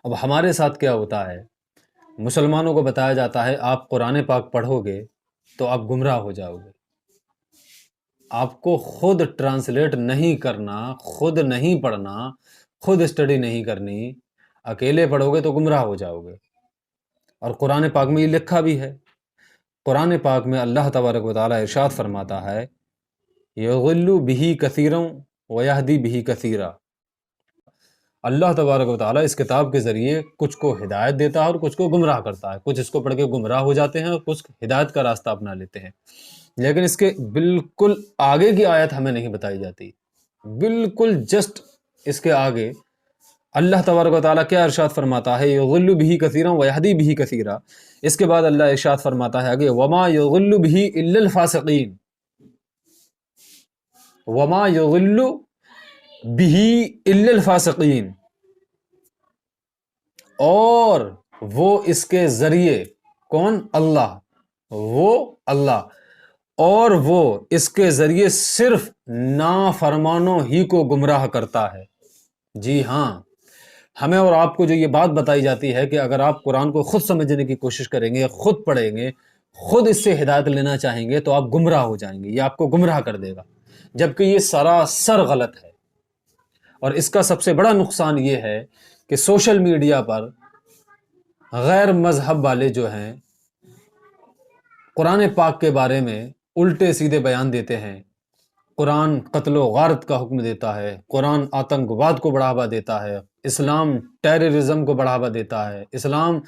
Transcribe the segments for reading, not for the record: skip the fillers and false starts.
اب ہمارے ساتھ کیا ہوتا ہے، مسلمانوں کو بتایا جاتا ہے آپ قرآن پاک پڑھو گے تو آپ گمراہ ہو جاؤ گے، آپ کو خود ٹرانسلیٹ نہیں کرنا، خود نہیں پڑھنا، خود اسٹڈی نہیں کرنی، اکیلے پڑھو گے تو گمراہ ہو جاؤ گے۔ اور قرآن پاک میں یہ لکھا بھی ہے، قرآن پاک میں اللہ تبارک و تعالیٰ ارشاد فرماتا ہے یضل بہ کثیرا ویہدی بہ کثیرا۔ اللہ تبارک و تعالیٰ اس کتاب کے ذریعے کچھ کو ہدایت دیتا ہے اور کچھ کو گمراہ کرتا ہے، کچھ اس کو پڑھ کے گمراہ ہو جاتے ہیں اور کچھ ہدایت کا راستہ اپنا لیتے ہیں، لیکن اس کے بالکل آگے کی آیت ہمیں نہیں بتائی جاتی، بالکل جسٹ اس کے آگے اللہ تبارک و تعالیٰ کیا ارشاد فرماتا ہے یضل بہ کثیرا ویہدی بہ کثیرا۔ اس کے بعد اللہ ارشاد فرماتا ہے آگے وما یضل بہ الا الفاسقین، وما یضل بہ الا الفاسقین، اور وہ اس کے ذریعے کون؟ اللہ، وہ اللہ، اور وہ اس کے ذریعے صرف نافرمانوں ہی کو گمراہ کرتا ہے۔ جی ہاں، ہمیں اور آپ کو جو یہ بات بتائی جاتی ہے کہ اگر آپ قرآن کو خود سمجھنے کی کوشش کریں گے، خود پڑھیں گے، خود اس سے ہدایت لینا چاہیں گے تو آپ گمراہ ہو جائیں گے، یہ آپ کو گمراہ کر دے گا، جبکہ یہ سراسر غلط ہے۔ اور اس کا سب سے بڑا نقصان یہ ہے کہ سوشل میڈیا پر غیر مذہب والے جو ہیں قرآن پاک کے بارے میں الٹے سیدھے بیان دیتے ہیں، قرآن قتل و غارت کا حکم دیتا ہے، قرآن آتنکواد کو بڑھاوا دیتا ہے، اسلام ٹیررزم کو بڑھاوا دیتا ہے، اسلام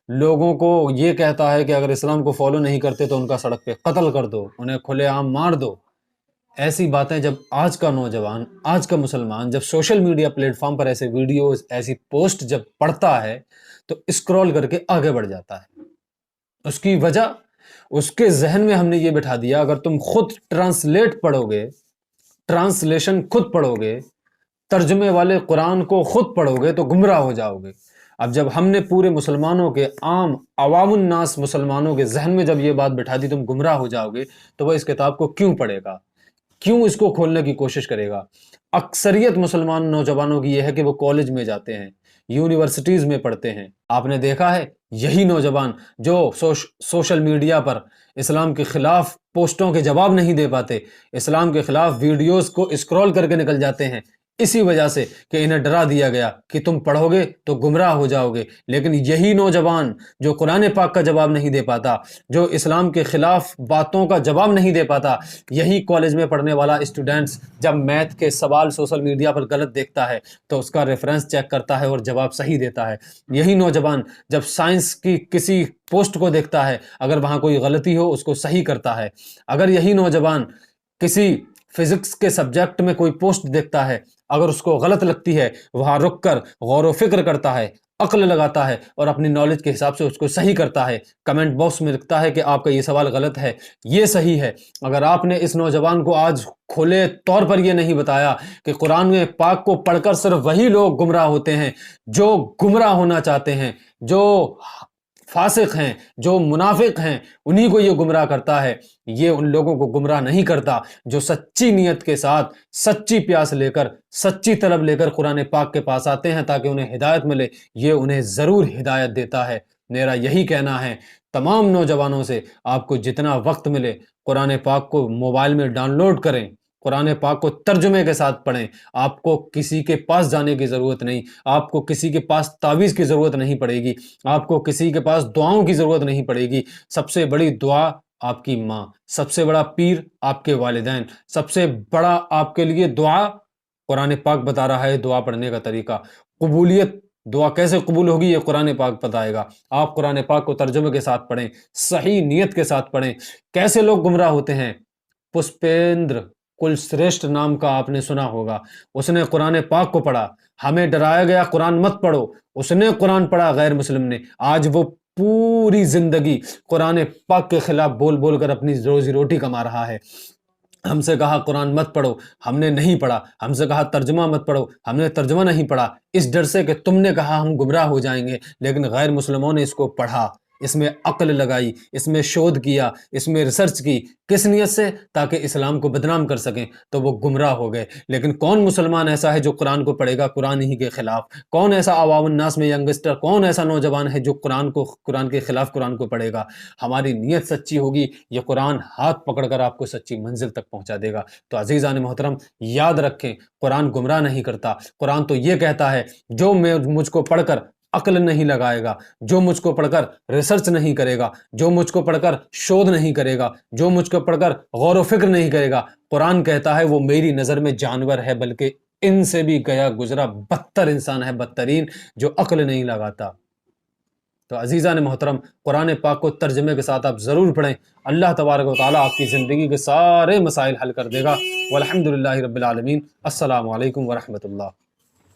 لوگوں کو یہ کہتا ہے کہ اگر اسلام کو فالو نہیں کرتے تو ان کا سڑک پہ قتل کر دو، انہیں کھلے عام مار دو۔ ایسی باتیں جب آج کا نوجوان، آج کا مسلمان جب سوشل میڈیا پلیٹ فارم پر ایسے ویڈیوز، ایسی پوسٹ جب پڑھتا ہے تو اسکرول کر کے آگے بڑھ جاتا ہے۔ اس کی وجہ، اس کے ذہن میں ہم نے یہ بٹھا دیا اگر تم خود ٹرانسلیٹ پڑھو گے، ٹرانسلیشن خود پڑھو گے، ترجمے والے قرآن کو خود پڑھو گے تو گمراہ ہو جاؤ گے۔ اب جب ہم نے پورے مسلمانوں کے عام عوام الناس مسلمانوں کے ذہن میں جب یہ بات بٹھا دی تم گمراہ ہو جاؤ گے، تو وہ اس کتاب کو کیوں پڑھے گا، کیوں اس کو کھولنے کی کوشش کرے گا؟ اکثریت مسلمان نوجوانوں کی یہ ہے کہ وہ کالج میں جاتے ہیں، یونیورسٹیز میں پڑھتے ہیں۔ آپ نے دیکھا ہے یہی نوجوان جو سوشل میڈیا پر اسلام کے خلاف پوسٹوں کے جواب نہیں دے پاتے، اسلام کے خلاف ویڈیوز کو اسکرول کر کے نکل جاتے ہیں، اسی وجہ سے کہ انہیں ڈرا دیا گیا کہ تم پڑھو گے تو گمراہ ہو جاؤ گے۔ لیکن یہی نوجوان جو قرآن پاک کا جواب نہیں دے پاتا، جو اسلام کے خلاف باتوں کا جواب نہیں دے پاتا، یہی کالج میں پڑھنے والا اسٹوڈنٹس جب میتھ کے سوال سوشل میڈیا پر غلط دیکھتا ہے تو اس کا ریفرنس چیک کرتا ہے اور جواب صحیح دیتا ہے۔ یہی نوجوان جب سائنس کی کسی پوسٹ کو دیکھتا ہے، اگر وہاں کوئی غلطی ہو اس کو صحیح کرتا ہے۔ اگر یہی نوجوان کسی فزکس کے سبجیکٹ میں کوئی پوسٹ دیکھتا ہے، اگر اس کو غلط لگتی ہے، وہاں رک کر غور و فکر کرتا ہے، عقل لگاتا ہے اور اپنی نالج کے حساب سے اس کو صحیح کرتا ہے، کمنٹ باکس میں لکھتا ہے کہ آپ کا یہ سوال غلط ہے، یہ صحیح ہے۔ اگر آپ نے اس نوجوان کو آج کھلے طور پر یہ نہیں بتایا کہ قرآن میں پاک کو پڑھ کر صرف وہی لوگ گمراہ ہوتے ہیں جو گمراہ ہونا چاہتے ہیں، جو فاسق ہیں، جو منافق ہیں، انہی کو یہ گمراہ کرتا ہے، یہ ان لوگوں کو گمراہ نہیں کرتا جو سچی نیت کے ساتھ، سچی پیاس لے کر، سچی طلب لے کر قرآن پاک کے پاس آتے ہیں تاکہ انہیں ہدایت ملے، یہ انہیں ضرور ہدایت دیتا ہے۔ میرا یہی کہنا ہے تمام نوجوانوں سے، آپ کو جتنا وقت ملے قرآن پاک کو موبائل میں ڈاؤن لوڈ کریں، قرآن پاک کو ترجمے کے ساتھ پڑھیں، آپ کو کسی کے پاس جانے کی ضرورت نہیں، آپ کو کسی کے پاس تعویذ کی ضرورت نہیں پڑے گی، آپ کو کسی کے پاس دعاؤں کی ضرورت نہیں پڑے گی۔ سب سے بڑی دعا آپ کی ماں، سب سے بڑا پیر آپ کے والدین، سب سے بڑا آپ کے لیے دعا قرآن پاک بتا رہا ہے دعا پڑھنے کا طریقہ۔ قبولیت، دعا کیسے قبول ہوگی یہ قرآن پاک بتائے گا۔ آپ قرآن پاک کو ترجمے کے ساتھ پڑھیں، صحیح نیت کے ساتھ پڑھیں۔ کیسے لوگ گمراہ ہوتے ہیں؟ پشپیندر کل سریشٹھ نام کا آپ نے سنا ہوگا، اس نے قرآن پاک کو پڑھا، ہمیں ڈرایا گیا قرآن مت پڑھو، اس نے قرآن پڑھا، غیر مسلم نے، آج وہ پوری زندگی قرآن پاک کے خلاف بول بول کر اپنی روزی روٹی کما رہا ہے۔ ہم سے کہا قرآن مت پڑھو، ہم نے نہیں پڑھا، ہم سے کہا ترجمہ مت پڑھو، ہم نے ترجمہ نہیں پڑھا، اس ڈر سے کہ تم نے کہا ہم گمراہ ہو جائیں گے، لیکن غیر مسلموں نے اس کو پڑھا، اس میں عقل لگائی، اس میں شودھ کیا، اس میں ریسرچ کی، کس نیت سے؟ تاکہ اسلام کو بدنام کر سکیں، تو وہ گمراہ ہو گئے۔ لیکن کون مسلمان ایسا ہے جو قرآن کو پڑھے گا قرآن ہی کے خلاف؟ کون ایسا عوام الناس میں ینگسٹر، کون ایسا نوجوان ہے جو قرآن کے خلاف قرآن کو پڑھے گا؟ ہماری نیت سچی ہوگی، یہ قرآن ہاتھ پکڑ کر آپ کو سچی منزل تک پہنچا دے گا۔ تو عزیزان محترم، یاد رکھیں، قرآن گمراہ نہیں کرتا۔ قرآن تو یہ کہتا ہے جو مجھ کو پڑھ کر عقل نہیں لگائے گا، جو مجھ کو پڑھ کر ریسرچ نہیں کرے گا، جو مجھ کو پڑھ کر شودھ نہیں کرے گا، جو مجھ کو پڑھ کر غور و فکر نہیں کرے گا، قرآن کہتا ہے وہ میری نظر میں جانور ہے، بلکہ ان سے بھی گیا گزرا بدتر انسان ہے، بدترین، جو عقل نہیں لگاتا۔ تو عزیزان محترم، قرآن پاک کو ترجمے کے ساتھ آپ ضرور پڑھیں، اللہ تبارک و تعالیٰ آپ کی زندگی کے سارے مسائل حل کر دے گا۔ والحمدللہ رب العالمین۔ السلام علیکم ورحمۃ اللہ۔